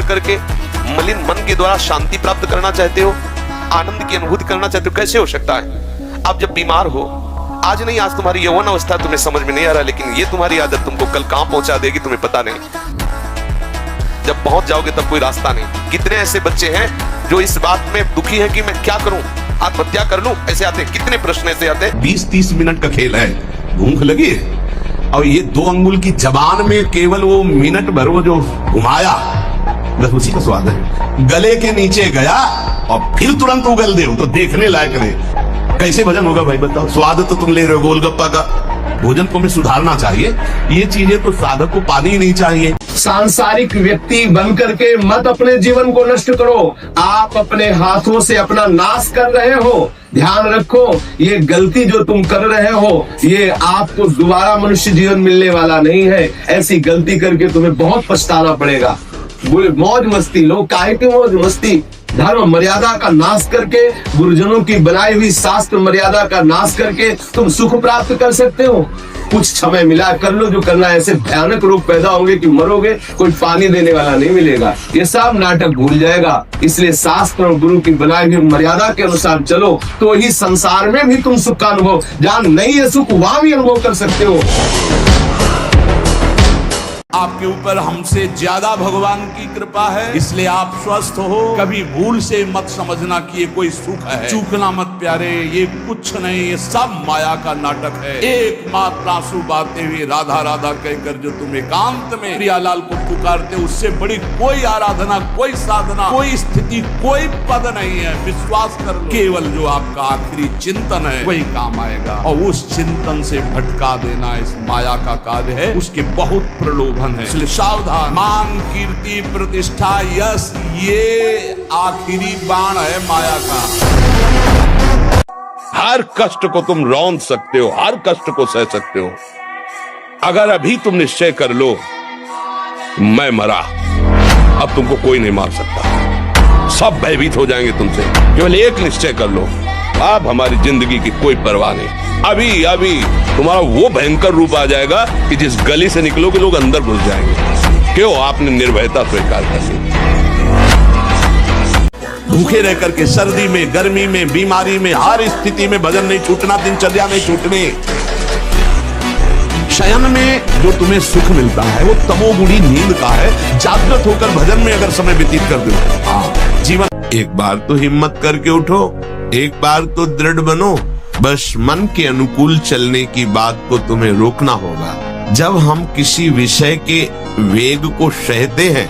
करके मलिन मन के द्वारा शांति प्राप्त करना चाहते हो, आनंद की अनुभूति करना चाहते हो? कैसे हो सकता है? आप जब बीमार हो, आज नहीं, आज तुम्हारी यौवन अवस्था तुम्हें समझ में नहीं आ रहा, लेकिन ये तुम्हारी आदत तुमको कल कहां पहुंचा देगी तुम्हें पता नहीं। जब पहुंच जाओगे तब कोई रास्ता नहीं। कितने ऐसे बच्चे हैं जो इस बात में दुखी हैं कि मैं क्या करूं, आत्महत्या कर लूं, ऐसे आते हैं, कितने प्रश्न ऐसे आते हैं। 20-30 मिनट का खेल है, भूख लगी और ये 2 अंगुल की जबान में केवल वो मिनट भर वो जो घुमाया, बस उसी का स्वाद है। गले के नीचे गया और फिर तुरंत उगल दे तो देखने लायक नहीं। कैसे भजन होगा भाई बताओ? स्वाद तो तुम ले रहे हो गोलगप्पा का, भोजन को हमें सुधारना चाहिए। ये चीजें तो साधक को पानी ही नहीं चाहिए। सांसारिक व्यक्ति बन करके मत अपने जीवन को नष्ट करो। आप अपने हाथों से अपना नाश कर रहे हो। ध्यान रखो, ये गलती जो तुम कर रहे हो, ये आपको दोबारा मनुष्य जीवन मिलने वाला नहीं है। ऐसी गलती करके तुम्हें बहुत पछताना पड़ेगा। मौज मस्ती लो, काहे की मौज मस्ती? धर्म मर्यादा का नाश करके, गुरुजनों की बनाई हुई शास्त्र मर्यादा का नाश करके तुम सुख प्राप्त कर सकते हो। कुछ समय मिला, कर लो जो करना है। ऐसे भयानक रोग पैदा होंगे कि मरोगे, कोई पानी देने वाला नहीं मिलेगा। ये सब नाटक भूल जाएगा। इसलिए शास्त्र और गुरु की बनाई हुई मर्यादा के अनुसार चलो, तो ही संसार में भी तुम सुख का अनुभव, जहाँ नहीं है सुख वहां भी अनुभव कर सकते हो। आपके ऊपर हमसे ज्यादा भगवान की कृपा है, इसलिए आप स्वस्थ हो। कभी भूल से मत समझना कि ये कोई सुख है। चूकना मत प्यारे, ये कुछ नहीं, ये सब माया का नाटक है। एकमात्र आंसू बहाते हुए राधा राधा कहकर जो तुम एकांत में प्रियालाल को पुकारते, उससे बड़ी कोई आराधना, कोई साधना, कोई स्थिति, कोई पद नहीं है। विश्वास कर लो, केवल जो आपका आखिरी चिंतन है वही काम आएगा। और उस चिंतन से भटका देना इस माया का कार्य है। उसके बहुत प्रलोभन है, इसलिए सावधान। मान, कीर्ति, प्रतिष्ठा, यश, ये आखिरी बाण है माया का। हर कष्ट को तुम रौंद सकते हो, हर कष्ट को सह सकते हो, अगर अभी तुम निश्चय कर लो मैं मरा, अब तुमको कोई नहीं मार सकता। सब भयभीत हो जाएंगे तुमसे। केवल एक निश्चय कर लो, अब हमारी जिंदगी की कोई परवाह नहीं। अभी अभी तुम्हारा वो भयंकर रूप आ जाएगा कि जिस गली से निकलोगे लोग अंदर घुस जाएंगे। क्यों? आपने निर्भयता स्वीकार कर ली। भूखे रह करके, सर्दी में, गर्मी में, बीमारी में, हर स्थिति में भजन नहीं छूटना, दिनचर्या नहीं छूटनी। शयन में जो तुम्हें सुख मिलता है वो तमोगुणी नींद का है। जागृत होकर भजन में अगर समय व्यतीत कर दो, जीवन। एक बार तो हिम्मत करके उठो, एक बार तो दृढ़ बनो। बस मन के अनुकूल चलने की बात को तुम्हें रोकना होगा। जब हम किसी विषय के वेग को सहते हैं,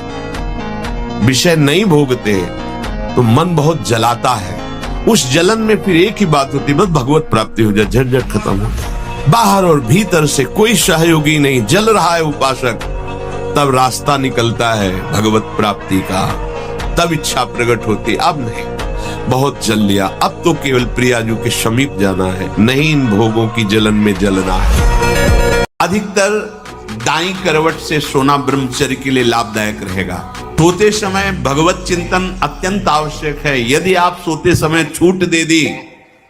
विषय नहीं भोगते, तो मन बहुत जलाता है। उस जलन में फिर एक ही बात होती, बस भगवत प्राप्ति हो जाए, झंझट खत्म हो जाए। बाहर और भीतर से कोई सहयोगी नहीं, जल रहा है उपासक, तब रास्ता निकलता है भगवत प्राप्ति का, तब इच्छा प्रकट होती। अब नहीं, बहुत जल लिया, अब तो केवल प्रियाजू के समीप जाना है, नहीं इन भोगों की जलन में जलना है। अधिकतर दाईं करवट से सोना ब्रह्मचर्य के लिए लाभदायक रहेगा। सोते समय भगवत चिंतन अत्यंत आवश्यक है। यदि आप सोते समय छूट दे दी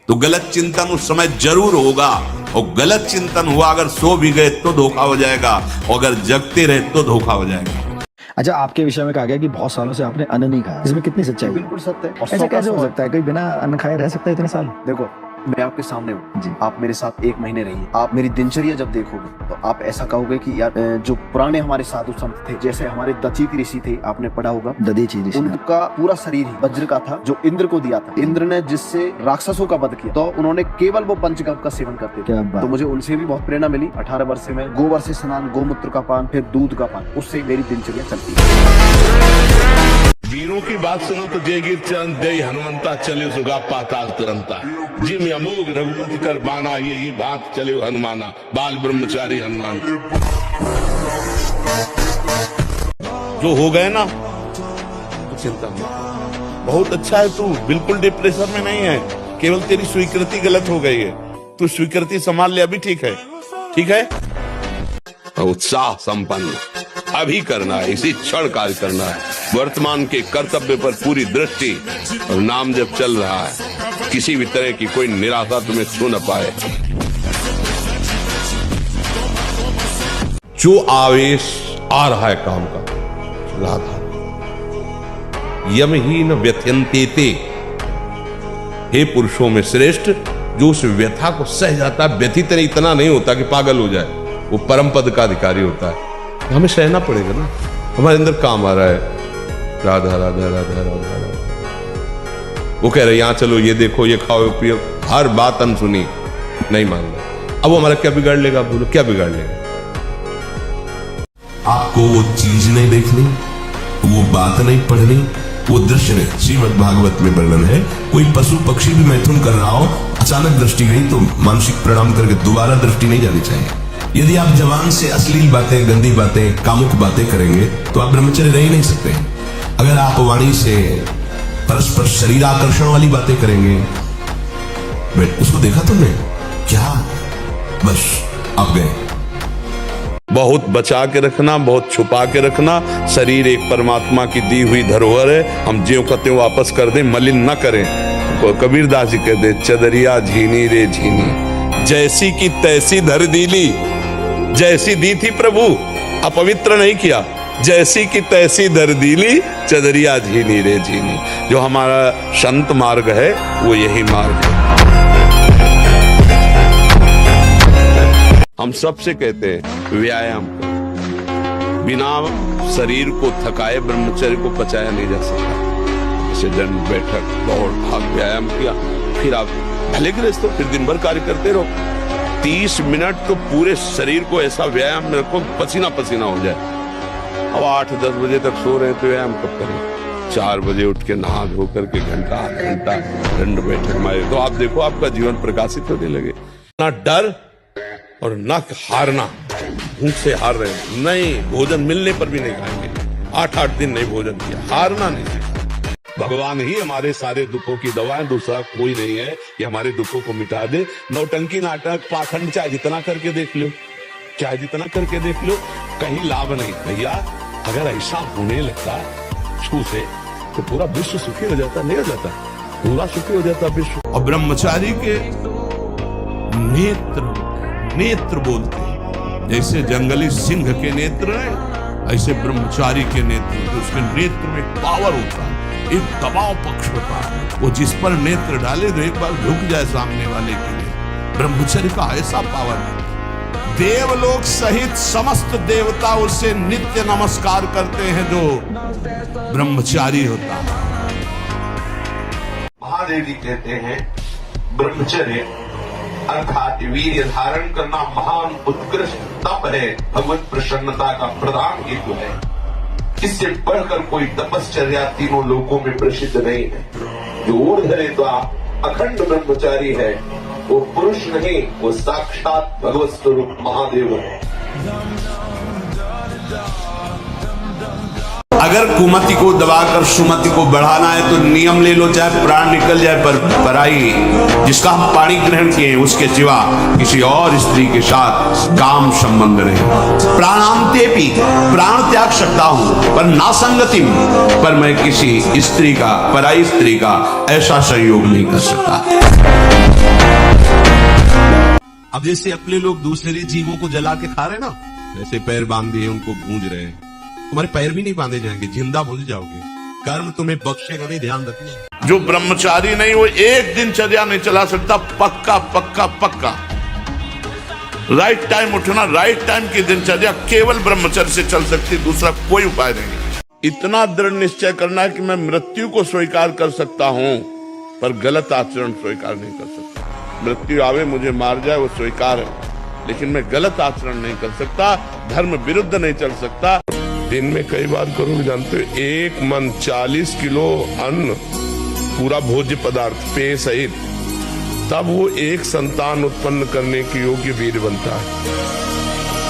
तो गलत चिंतन उस समय जरूर होगा, और गलत चिंतन हुआ अगर सो भी गए तो धोखा हो जाएगा, और अगर जगते रहे तो धोखा हो जाएगा। अच्छा, आपके विषय में कहा गया कि बहुत सालों से आपने अन्न नहीं खाया, इसमें कितनी सच्चाई? बिल्कुल सत्य है। ऐसा कैसे हो सकता है? कोई बिना अन्न खाए रह सकता है इतने साल? देखो, मैं आपके सामने हूँ जी। आप मेरे साथ 1 महीने रहिए, आप मेरी दिनचर्या जब देखोगे तो आप ऐसा कहोगे कि यार जो पुराने हमारे साधु संत थे, जैसे हमारे दधीचि ऋषि थे, आपने पढ़ा होगा, दधीचि ऋषि, उनका पूरा शरीर ही वज्र का था, जो इंद्र को दिया था। इंद्र ने जिससे राक्षसों का वध किया, तो उन्होंने केवल वो पंचगव्य का सेवन करते थे। तो मुझे उनसे भी बहुत प्रेरणा मिली। 18 वर्ष में गोबर से स्नान, गोमूत्र का पान, फिर दूध का पान, उससे मेरी दिनचर्या चलती है। वीरों की बात सुनो तो जय गिर चंद जय हनुमंता चले सुगा पाताल तुरंता। जिम अमोघ रघुपति कर बाना, ये बात चले हनुमाना, बाल ब्रह्मचारी हनुमान। जो हो गए ना तो चिंता नहीं, बहुत अच्छा है, तू बिल्कुल डिप्रेशन में नहीं है, केवल तेरी स्वीकृति गलत हो गई है। तू स्वीकृति संभाल ले, अभी ठीक है, ठीक है। उत्साह संपन्न अभी करना है, इसी क्षण कार्य करना है। वर्तमान के कर्तव्य पर पूरी दृष्टि, और नाम जब चल रहा है, किसी भी तरह की कोई निराशा तुम्हें छू न पाए। जो आवेश आ रहा है काम का, राधा यमहीन व्यथयन्ते ते। हे पुरुषों में श्रेष्ठ, जो उस व्यथा को सह जाता है, व्यथित इतना नहीं होता कि पागल हो जाए, वो परम पद का अधिकारी होता है। हमें सहना पड़ेगा ना, हमारे अंदर काम आ रहा है, राधा राधा राधा राधा राधा। वो कह रहे यहाँ चलो, ये देखो, ये खाओ पियो, हर बात अनसुनी, नहीं मान रहे। अब वो हमारा क्या बिगाड़ लेगा? बोलो क्या बिगाड़ लेगा? आपको वो चीज नहीं देखनी, वो बात नहीं पढ़नी, वो दृश्य नहीं। श्रीमद् भागवत में वर्णन है, कोई पशु पक्षी भी मैथुन कर रहा हो, अचानक दृष्टि गई तो मानसिक प्रणाम करके दोबारा दृष्टि नहीं जानी चाहिए। यदि आप जवान से अश्लील बातें, गंदी बातें, कामुक बातें करेंगे तो आप ब्रह्मचर्य रह ही नहीं सकते। अगर आप वाणी से परस्पर शरीर आकर्षण वाली बातें करेंगे, उसको देखा तुमने क्या, बस आप गए। बहुत बचा के रखना, बहुत छुपा के रखना। शरीर एक परमात्मा की दी हुई धरोहर है, हम ज्यों का त्यों वापस कर दें, मलिन न करें। कबीरदास जी कहते, चदरिया झीनी रे झीनी, जैसी की तैसी धर दीली। जैसी दी थी प्रभु, अपवित्र नहीं किया, जैसी की तैसी धर दीली, चदरिया झीनी रे झीनी। जो हमारा संत मार्ग है वो यही मार्ग है। हम सबसे कहते हैं व्यायाम करो। बिना शरीर को थकाए ब्रह्मचर्य को पचाया नहीं जा सकता। जैसे दंड, बैठक, दौड़, भाग, व्यायाम किया, फिर आप भले गृहस्थ हो, फिर दिन भर कार्य करते रहो। 30 मिनट तो पूरे शरीर को ऐसा व्यायाम में रखो, पसीना पसीना हो जाए। अब 8-10 बजे तक सो रहे हैं तो व्यायाम कब करें? 4 बजे उठ के नहा धो करके घंटा आध घंटा दंड बैठक मारे तो आप देखो आपका जीवन प्रकाशित होने लगे। ना डर और न हारना, भूख से हार रहे हैं, नहीं, भोजन मिलने पर भी नहीं खाएंगे। 8-8 दिन नहीं भोजन किया, हारना नहीं। भगवान ही हमारे सारे दुखों की दवा है, दूसरा कोई नहीं है कि हमारे दुखों को मिटा दे। नौटंकी, नाटक, पाखंड चाहे जितना करके देख लो, चाहे जितना करके देख लो, कहीं लाभ नहीं। भैया अगर ऐसा होने लगता छू से तो पूरा विश्व सुखी हो जाता, नहीं हो जाता? पूरा सुखी हो जाता विश्व। और ब्रह्मचारी के नेत्र बोलते हैं, जैसे जंगली सिंह के नेत्र है, ऐसे ब्रह्मचारी के नेत्र, उसके नेत्र में पावर होता है, एक दबाव पक्ष होता है। वो जिस पर नेत्र डाले तो एक बार झुक जाए सामने वाले के लिए। ब्रह्मचर्य का ऐसा पावर है, देवलोक सहित समस्त देवता उससे नित्य नमस्कार करते हैं जो ब्रह्मचारी होता है। महादेव जी कहते हैं ब्रह्मचर्य अर्थात वीर्य धारण करना महान उत्कृष्ट तप है, भगवत प्रसन्नता का प्रधान हेतु है। इससे बढ़कर कोई तपश्चर्या तीनों लोकों में प्रसिद्ध नहीं है। जो ऊर्ध्वरेता अखंड ब्रह्मचारी है वो पुरुष नहीं, वो साक्षात भगवत स्वरूप महादेव है। अगर कुमति को दबाकर सुमति को बढ़ाना है तो नियम ले लो, चाहे प्राण निकल जाए पर पराई जिसका हम पानी ग्रहण किए उसके सिवा किसी और स्त्री के साथ काम संबंध नहीं। प्राणांते भी प्राण त्याग सकता हूं पर ना संगति, पर मैं किसी स्त्री का, पराई स्त्री का ऐसा संयोग नहीं कर सकता। अब जैसे अपने लोग दूसरे जीवों को जला के खा रहे ना, वैसे पैर बांध दिए उनको गूंज रहे हैं। तुम्हारे पैर भी नहीं बांधे जाएंगे, जिंदा भूल जाओगे। कर्म तुम्हें बख्शेगा नहीं, ध्यान रखना। जो ब्रह्मचारी नहीं वो एक दिनचर्या नहीं चला सकता, पक्का पक्का पक्का। राइट टाइम उठना, राइट टाइम की दिनचर्या केवल ब्रह्मचर्य से चल सकती, दूसरा कोई उपाय नहीं। इतना दृढ़ निश्चय करना है कि मैं मृत्यु को स्वीकार कर सकता हूं पर गलत आचरण स्वीकार नहीं कर सकता। मृत्यु आवे मुझे मार जाए वो स्वीकार है, लेकिन मैं गलत आचरण नहीं कर सकता, धर्म विरुद्ध नहीं चल सकता। दिन में कई बार करोगे जानते हो, एक मन 40 किलो अन्न, पूरा भोज्य पदार्थ पेय सहित, तब वो एक संतान उत्पन्न करने के योग्य वीर बनता है।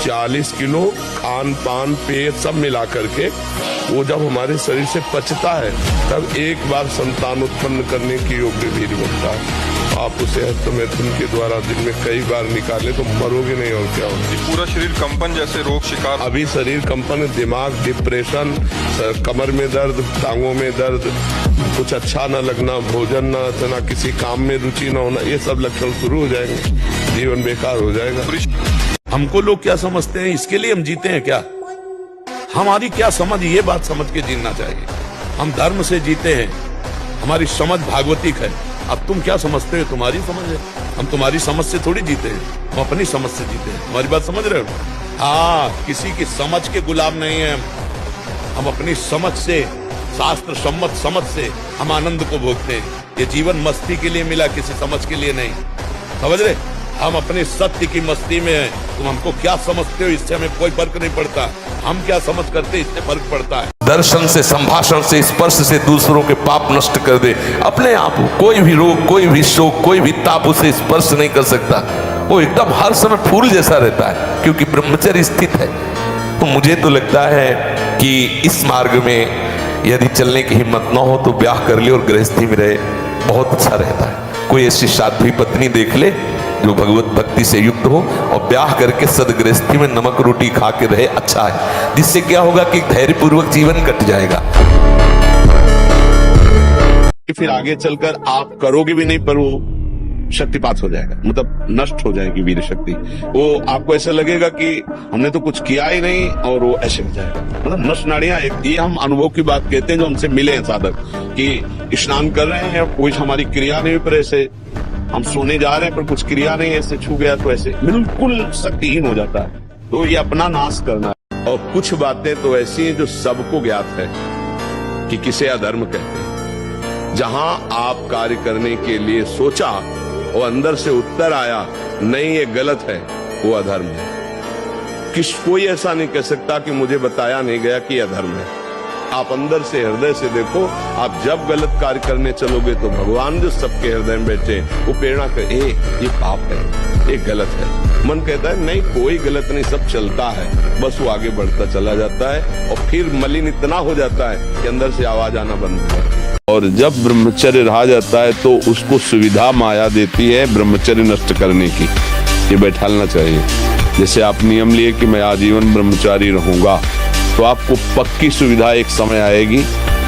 40 किलो खान पान पेय सब मिला करके वो जब हमारे शरीर से पचता है तब एक बार संतान उत्पन्न करने के योग्य वीर बनता है। आप उसे हस्तमैथुन के द्वारा दिन में कई बार निकाले तो मरोगे नहीं और क्या होगा। पूरा शरीर कंपन जैसे रोग शिकार। अभी शरीर कंपन, दिमाग डिप्रेशन, कमर में दर्द, टांगों में दर्द, कुछ अच्छा न लगना, भोजन न करना, किसी काम में रुचि न होना, ये सब लक्षण शुरू हो जाएंगे, जीवन बेकार हो जाएगा। हमको लोग क्या समझते हैं, इसके लिए हम जीते हैं क्या? हमारी क्या समझ, ये बात समझ के जीना चाहिए। हम धर्म से जीते हैं, हमारी समझ भागवतिक है। अब तुम क्या समझते हो, तुम्हारी समझ है, हम तुम्हारी समझ से थोड़ी जीते हैं, हम अपनी समझ से जीते हैं। हमारी बात समझ रहे हो? हाँ, किसी की समझ के गुलाम नहीं है हम अपनी समझ से, शास्त्र सम्मत समझ से हम आनंद को भोगते हैं। ये जीवन मस्ती के लिए मिला, किसी समझ के लिए नहीं, समझ रहे? हम अपने सत्य की मस्ती में हैं। तुम हमको क्या समझते हो इससे हमें कोई फर्क नहीं पड़ता, हम क्या समझ करते इससे फर्क पड़ता है। दर्शन से, संभाषण से, स्पर्श से दूसरों के पाप नष्ट कर दे अपने आप। कोई भी रोग, कोई भी शोक, कोई भी ताप उसे स्पर्श नहीं कर सकता। वो एकदम हर समय फूल जैसा रहता है, क्योंकि ब्रह्मचर्य स्थित है। तो मुझे तो लगता है कि इस मार्ग में यदि चलने की हिम्मत न हो तो ब्याह कर ले और गृहस्थी में रहे, बहुत अच्छा रहता है। कोई ऐसी साध्वी पत्नी देख ले जो भगवत भक्ति से युक्त हो और ब्याह करके सदगृहस्थी में नमक रोटी खा के रहे, अच्छा है। जिससे क्या होगा कि धैर्यपूर्वक जीवन कट जाएगा। फिर आगे चलकर आप करोगे भी नहीं, पर वो शक्तिपात हो जाएगा, मतलब नष्ट हो जाएगी वीर शक्ति। वो आपको ऐसा लगेगा कि हमने तो कुछ किया ही नहीं, और वो ऐसे हो जाएगा, मतलब नष्ट नाड़ियां। ये हम अनुभव की बात कहते हैं जो हमसे मिले हैं साधक, कि स्नान कर रहे हैं, कुछ हमारी क्रिया नहीं, पर ऐसे हम सोने जा रहे हैं पर कुछ क्रिया नहीं, ऐसे छू गया तो ऐसे बिल्कुल शक्तिहीन हो जाता है। तो ये अपना नाश करना है। और कुछ बातें तो ऐसी हैं जो सबको ज्ञात है कि किसे अधर्म कहते हैं। जहां आप कार्य करने के लिए सोचा और अंदर से उत्तर आया नहीं ये गलत है, वो अधर्म है। कोई ऐसा नहीं कह सकता कि मुझे बताया नहीं गया कि अधर्म है। आप अंदर से, हृदय से देखो। आप जब गलत कार्य करने चलोगे तो भगवान जो सबके हृदय में बैठे वो प्रेरणा कर, ये पाप है, ये गलत है। मन कहता है नहीं, कोई गलत नहीं, सब चलता है, बस वो आगे बढ़ता चला जाता है। और फिर मलिन इतना हो जाता है कि अंदर से आवाज आना बंद हो जाती है। और जब ब्रह्मचर्य रहा जाता है तो उसको सुविधा माया देती है ब्रह्मचर्य नष्ट करने की। ये बैठालना चाहिए। जैसे आप नियम लिए कि मैं आजीवन ब्रह्मचारी रहूंगा, तो आपको पक्की सुविधा एक समय आएगी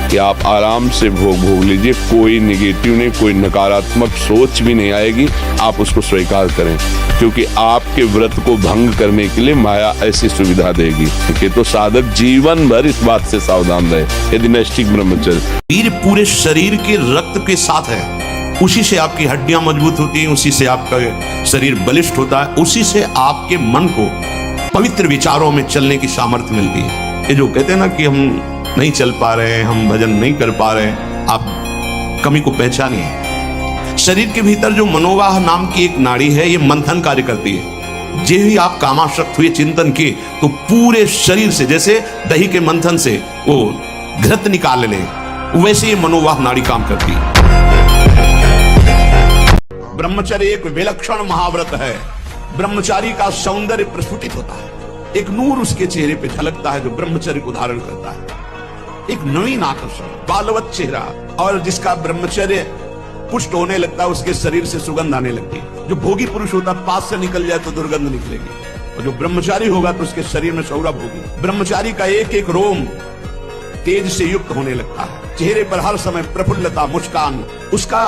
कि आप आराम से भोग लीजिए। कोई नेगेटिव नहीं, कोई नकारात्मक सोच भी नहीं आएगी। आप उसको स्वीकार करें, क्योंकि आपके व्रत को भंग करने के लिए माया ऐसी सुविधा देगी कि तो साधक जीवन भर इस बात से सावधान रहे यदि नैष्ठिक ब्रह्मचर्य। वीर पूरे शरीर के रक्त के साथ है, उसी से आपकी हड्डियां मजबूत होती हैं, उसी से आपका शरीर बलिष्ठ होता है, उसी से आपके मन को पवित्र विचारों में चलने की सामर्थ्य मिलती है। ये जो कहते हैं ना कि हम नहीं चल पा रहे हैं, हम भजन नहीं कर पा रहे हैं, आप कमी को पहचानिए। शरीर के भीतर जो मनोवाह नाम की एक नाड़ी है, ये मंथन कार्य करती है। जे ही आप कामाशक्त हुए चिंतन किए तो पूरे शरीर से, जैसे दही के मंथन से वो घृत निकाल ले, वैसे ये मनोवाह नाड़ी काम करती है। ब्रह्मचर्य एक विलक्षण महाव्रत है। ब्रह्मचारी का सौंदर्य प्रस्फुटित होता है, एक नूर उसके चेहरे पे झलकता है जो ब्रह्मचर्य को धारण करता है। एक नवीन आकर्षण, बालवत चेहरा, और जिसका ब्रह्मचर्य पुष्ट होने लगता है उसके शरीर से सुगंध आने लगती है। जो भोगी पुरुष होता है पास से निकल जाए तो दुर्गंध निकलेगी, और जो ब्रह्मचारी होगा तो उसके शरीर में सौरभ होगी। ब्रह्मचारी का एक एक रोम तेज से युक्त होने लगता है, चेहरे पर हर समय प्रफुल्लता, मुस्कान, उसका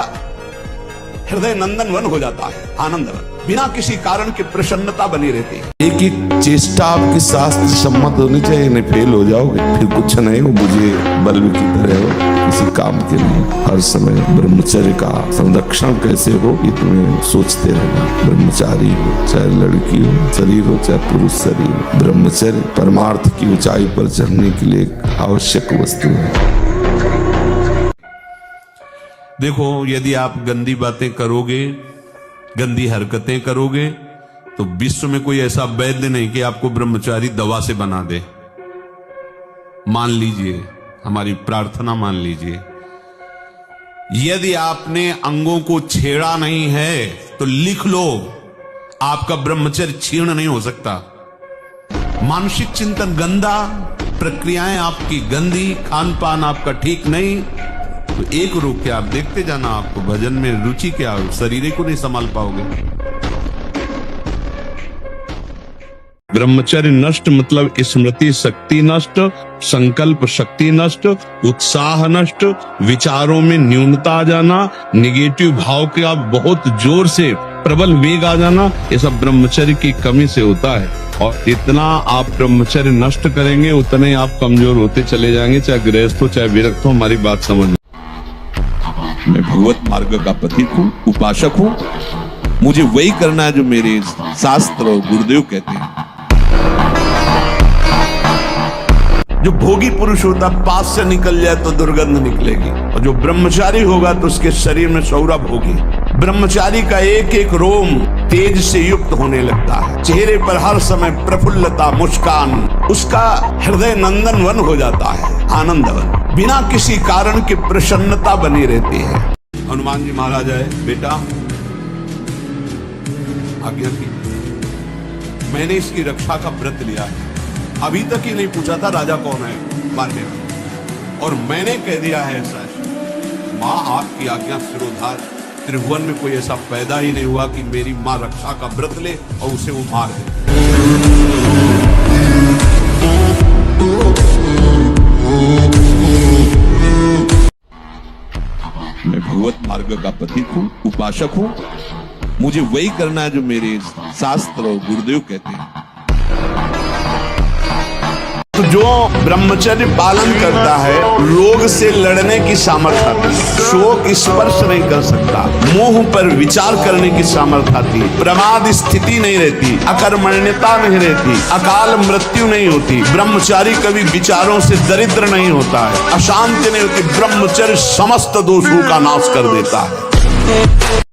हृदय नंदनवन हो जाता है, आनंदवन, बिना किसी कारण के प्रसन्नता बनी रहती है। एक एक चेष्टा आपकी शास्त्र सम्मत होनी चाहिए, नहीं फेल हो जाओगे फिर कुछ नहीं हो। मुझे बल्ब की तरह हो किसी काम के लिए। हर समय ब्रह्मचर्य का संरक्षण कैसे हो ये तुम्हें सोचते रहना। ब्रह्मचारी हो, चाहे लड़की हो, शरीर हो चाहे पुरुष शरीर, ब्रह्मचर्य परमार्थ की ऊंचाई पर चढ़ने के लिए एक आवश्यक वस्तु है। देखो, यदि आप गंदी बातें करोगे, गंदी हरकतें करोगे, तो विश्व में कोई ऐसा वैद्य नहीं कि आपको ब्रह्मचारी दवा से बना दे। मान लीजिए, हमारी प्रार्थना मान लीजिए, यदि आपने अंगों को छेड़ा नहीं है तो लिख लो, आपका ब्रह्मचर्य क्षीण नहीं हो सकता। मानसिक चिंतन गंदा, प्रक्रियाएं आपकी गंदी, खान पान आपका ठीक नहीं, तो एक रोक के आप देखते जाना, आपको भजन में रुचि क्या, शरीर को नहीं संभाल पाओगे। ब्रह्मचर्य नष्ट मतलब स्मृति शक्ति नष्ट, संकल्प शक्ति नष्ट, उत्साह नष्ट, विचारों में न्यूनता आ जाना, निगेटिव भाव का बहुत जोर से प्रबल वेग आ जाना, ये सब ब्रह्मचर्य की कमी से होता है। और इतना आप ब्रह्मचर्य नष्ट करेंगे उतने आप कमजोर होते चले जाएंगे, चाहे गृहस्थ हो चाहे विरक्त हो। हमारी बात समझ। मैं भगवत मार्ग का पथिक हूँ, उपासक हूँ। मुझे वही करना है जो मेरे शास्त्र और गुरुदेव कहते हैं। जो भोगी पुरुष होता पास से निकल जाए तो दुर्गंध निकलेगी, और जो ब्रह्मचारी होगा तो उसके शरीर में सौरभ होगी। ब्रह्मचारी का एक एक रोम तेज से युक्त होने लगता है, चेहरे पर हर समय प्रफुल्लता, मुस्कान, उसका हृदय नंदन वन हो जाता है, आनंदवन, बिना किसी कारण की प्रसन्नता बनी रहती है। हनुमान जी महाराज आए, बेटा आज्ञा की, मैंने इसकी रक्षा का व्रत लिया है। अभी तक ही नहीं पूछा था राजा कौन है मारने वाला, और मैंने कह दिया है ऐसा है। माँ आपकी आज्ञा सिरोधार, त्रिभुवन में कोई ऐसा पैदा ही नहीं हुआ कि मेरी माँ रक्षा का व्रत ले और उसे वो मार दे। मैं भगवत मार्ग का पथिक हूँ, उपासक हूँ। मुझे वही करना है जो मेरे शास्त्र और गुरुदेव कहते हैं। तो जो ब्रह्मचर्य पालन करता है, रोग से लड़ने की सामर्थ्य आती है, शोक स्पर्श नहीं कर सकता, मोह पर विचार करने की सामर्थ्य आती है, प्रमाद स्थिति नहीं रहती, अकर्मण्यता नहीं रहती, अकाल मृत्यु नहीं होती, ब्रह्मचारी कभी विचारों से दरिद्र नहीं होता है, अशांति नहीं होती। ब्रह्मचर्य समस्त दोषों का नाश कर देता है।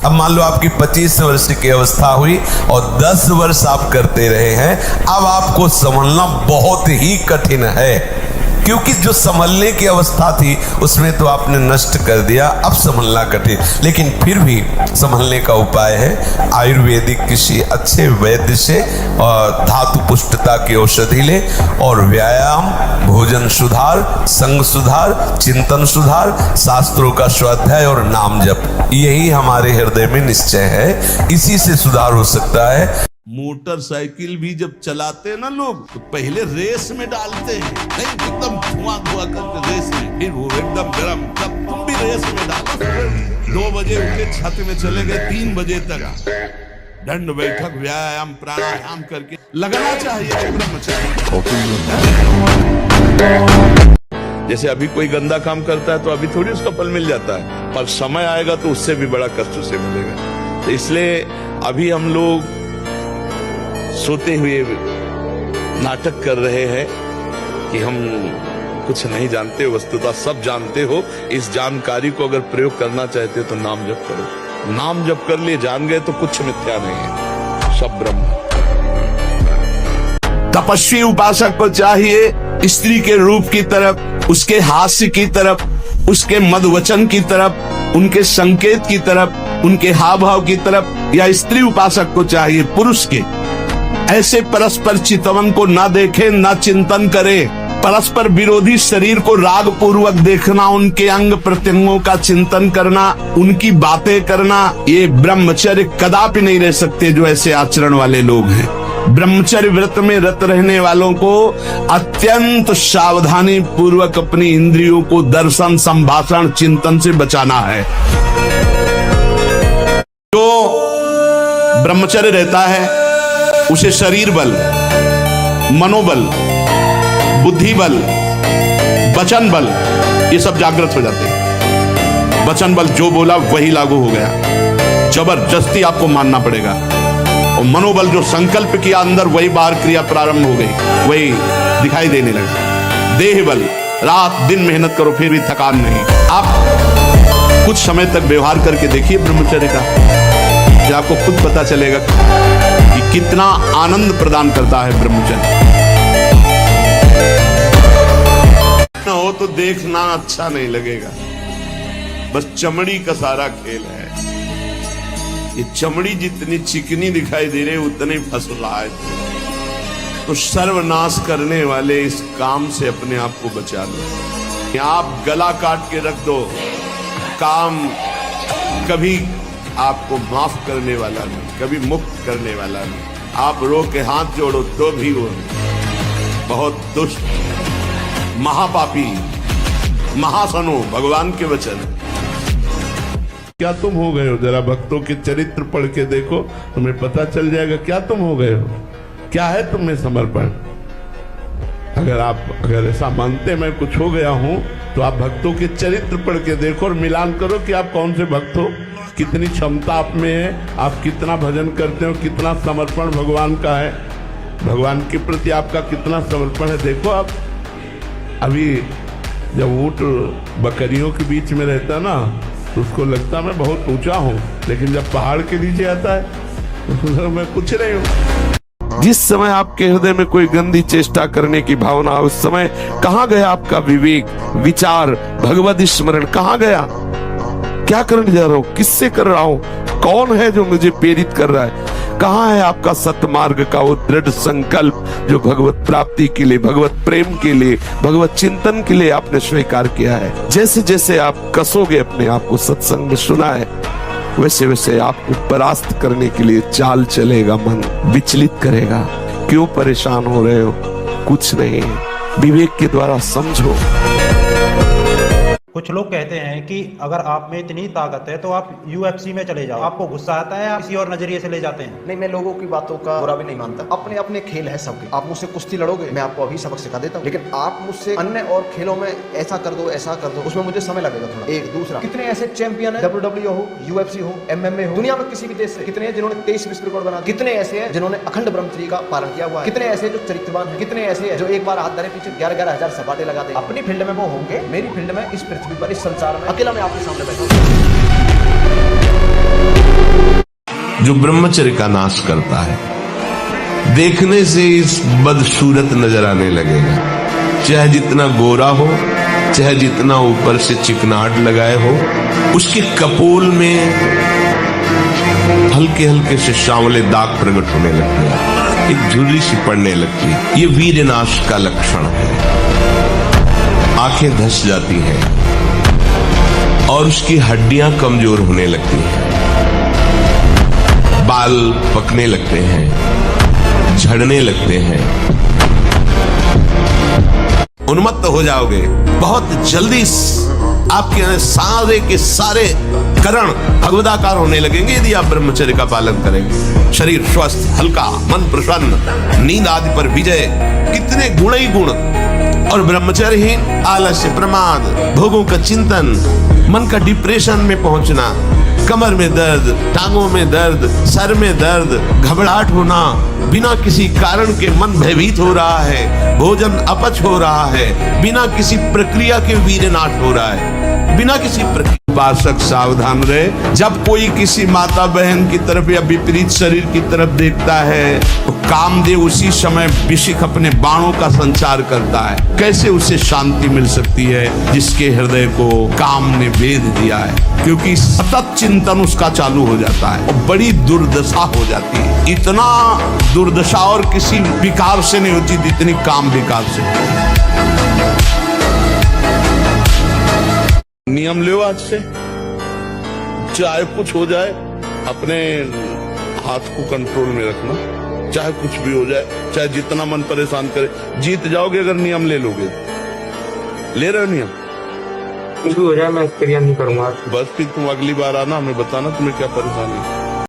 अब मान लो आपकी 25 वर्ष की अवस्था हुई और 10 वर्ष आप करते रहे हैं, अब आपको संभलना बहुत ही कठिन है, क्योंकि जो संभलने की अवस्था थी उसमें तो आपने नष्ट कर दिया, अब संभलना कठिन। लेकिन फिर भी संभलने का उपाय है, आयुर्वेदिक किसी अच्छे वैद्य से और धातु पुष्टता की औषधि ले, और व्यायाम, भोजन सुधार, संग सुधार, चिंतन सुधार, शास्त्रों का स्वाध्याय और नाम जप, यही हमारे हृदय में निश्चय है, इसी से सुधार हो सकता है। मोटरसाइकिल भी जब चलाते ना लोग तो पहले रेस में डालते हैं, नहीं एकदम धुआं करके रेस में, फिर वो एकदम गरम, तब तुम भी रेस में डालो। 2 बजे उठे छत में चले गए, 3 बजे तक दंड बैठक, व्यायाम, प्राणायाम करके लगना चाहिए ब्रह्मचारी। जैसे अभी कोई गंदा काम करता है तो अभी थोड़ी उसका फल मिल जाता है, पर समय आएगा तो उससे भी बड़ा कष्ट उसे मिलेगा। तो इसलिए अभी हम लोग सोते हुए नाटक कर रहे हैं कि हम कुछ नहीं जानते, वस्तुतः सब जानते हो। इस जानकारी को अगर प्रयोग करना चाहते हो तो नाम जप करो। नाम जप कर लिए जान गए तो कुछ मिथ्या नहीं है, सब ब्रह्म। तपस्वी उपासक को चाहिए स्त्री के रूप की तरफ, उसके हास्य की तरफ, उसके मधुवचन की तरफ, उनके संकेत की तरफ, उनके हाव भाव की तरफ, या स्त्री उपासक को चाहिए पुरुष के ऐसे परस्पर चितवन को ना देखे, ना चिंतन करे, परस्पर विरोधी शरीर को राग पूर्वक देखना, उनके अंग प्रत्यंगों का चिंतन करना, उनकी बातें करना, ये ब्रह्मचर्य कदापि नहीं रह सकते जो ऐसे आचरण वाले लोग हैं। ब्रह्मचर्य व्रत में रत रहने वालों को अत्यंत सावधानी पूर्वक अपनी इंद्रियों को दर्शन, संभाषण, चिंतन से बचाना है। जो ब्रह्मचर्य रहता है उसे शरीर बल, मनोबल, बुद्धि बल, वचन बल, ये सब जागृत हो जाते हैं। वचन बल जो बोला वही लागू हो गया, जबरदस्ती आपको मानना पड़ेगा। और मनोबल जो संकल्प किया अंदर वही बाहर क्रिया प्रारंभ हो गई, वही दिखाई देने लगा। देह बल, रात दिन मेहनत करो फिर भी थकान नहीं। आप कुछ समय तक व्यवहार करके देखिए ब्रह्मचर्य का, फिर आपको खुद पता चलेगा कि कितना आनंद प्रदान करता है ब्रह्मचर्य। न हो तो देखना अच्छा नहीं लगेगा, बस चमड़ी का सारा खेल है। ये चमड़ी जितनी चिकनी दिखाई दे रही उतनी फसल रहा है। तो सर्वनाश करने वाले इस काम से अपने आप को बचा लो। आप गला काट के रख दो, काम कभी आपको माफ करने वाला नहीं, कभी मुक्त करने वाला नहीं। आप रो के हाथ जोड़ो तो भी वो बहुत दुष्ट, महापापी, महासनो, भगवान के वचन। क्या तुम हो गए हो? जरा भक्तों के चरित्र पढ़ के देखो, तुम्हें पता चल जाएगा क्या तुम हो गए हो। क्या है तुम में समर्पण? अगर ऐसा मानते मैं कुछ हो गया हूं तो आप भक्तों के चरित्र पढ़ के देखो और मिलान करो कि आप कौन से भक्त हो, कितनी क्षमता आप में है, आप कितना भजन करते हो, कितना समर्पण भगवान का है, भगवान के प्रति आपका कितना समर्पण है। देखो आप अभी जब ऊंट बकरियों के बीच में रहता ना तो उसको लगता मैं बहुत ऊंचा हूं, लेकिन जब पहाड़ के नीचे आता है तो मैं कुछ नहीं हूं। जिस समय आपके हृदय में कोई गंदी चेष्टा करने की भावना, उस समय कहाँ गया आपका विवेक, विचार, भगवत स्मरण कहाँ गया? क्या करने जा रहा हूं, किससे कर रहा हूं, कौन है जो मुझे प्रेरित कर रहा है? कहाँ है आपका सतमार्ग का वो दृढ़ संकल्प जो भगवत प्राप्ति के लिए, भगवत प्रेम के लिए, भगवत चिंतन के लिए आपने स्वीकार किया है? जैसे जैसे आप कसोगे अपने आप को, सत्संग में सुना है, वैसे वैसे आपको परास्त करने के लिए चाल चलेगा, मन विचलित करेगा। क्यों परेशान हो रहे हो? कुछ नहीं, विवेक के द्वारा समझो। कुछ लोग कहते हैं कि अगर आप में इतनी ताकत है तो आप UFC में चले जाओ। आपको गुस्सा आता है, आप किसी और नजरिए से ले जाते हैं? नहीं, मैं लोगों की बातों का बुरा भी नहीं मानता। अपने अपने खेल है सबके। आप मुझसे कुश्ती लड़ोगे, मैं आपको अभी सबक सिखा देता हूँ, लेकिन आप मुझसे अन्य और खेलों में ऐसा कर दो, ऐसा कर दो, उसमें मुझे समय लगेगा थोड़ा। एक दूसरा, कितने ऐसे चैंपियन है, WWE हो, UFC हो, MMA हो, दुनिया में किसी भी देश से कितने हैं जिन्होंने 23 विश्व रिकॉर्ड बना, कितने ऐसे हैं जिन्होंने अखंड ब्रह्मचर्य का पालन किया हुआ है, कितने ऐसे जो चरित्रवान है, कितने ऐसे हैं जो एक बार हाथ धरे पीछे 11,000 सपाटे लगाते। अपनी फील्ड में वो होंगे, मेरी फील्ड में, इस पृथ्वी पर, इस संसार में अकेला मैं आपके सामने बैठा हूं। जो ब्रह्मचर्य का नाश करता है, देखने से इस बदसूरत नजर आने लगेगा, चाहे जितना गोरा हो, चाहे जितना ऊपर से चिकनाहट लगाए हो, उसके कपोल में हल्के हल्के से सांवले दाग प्रकट होने लगते हैं, एक झुर्री सी पड़ने लगती है। ये वीर नाश का लक्षण है। आंखें धस जाती हैं और उसकी हड्डियां कमजोर होने लगती हैं, बाल पकने लगते हैं, झड़ने लगते हैं, उन्मत्त हो जाओगे। बहुत जल्दी आपके सारे के सारे करण भगवदाकार होने लगेंगे यदि आप ब्रह्मचर्य का पालन करेंगे। शरीर स्वस्थ, हल्का, मन प्रसन्न, नींद आदि पर विजय, कितने गुण ही गुण। और ब्रह्मचर्यहीन आलस्य, प्रमाद, भोगों का चिंतन, मन का डिप्रेशन में पहुंचना, कमर में दर्द, टांगों में दर्द, सर में दर्द, घबराहट होना, बिना किसी कारण के मन भयभीत हो रहा है, भोजन अपच हो रहा है, बिना किसी प्रक्रिया के वीरनाश हो रहा है, बिना किसी प्रक्रिया। उपासक सावधान रहे, जब कोई किसी माता बहन की तरफ या विपरीत शरीर की तरफ देखता है तो कामदेव उसी समय विशिख अपने बाणों का संचार करता है। कैसे उसे शांति मिल सकती है जिसके हृदय को काम ने भेद दिया है? क्योंकि सतत चिंतन उसका चालू हो जाता है और बड़ी दुर्दशा हो जाती है। इतना दुर्दशा और किसी विकार से नहीं होती जितनी काम विकार से। नियम लो आज से, चाहे कुछ हो जाए अपने हाथ को कंट्रोल में रखना, चाहे कुछ भी हो जाए, चाहे जितना मन परेशान करे, जीत जाओगे अगर नियम ले लोगे। ले रहे हो नियम? कुछ भी हो जाए मैं क्रिया नहीं करूंगा। बस फिर तुम अगली बार आना, हमें बताना तुम्हें क्या परेशानी है।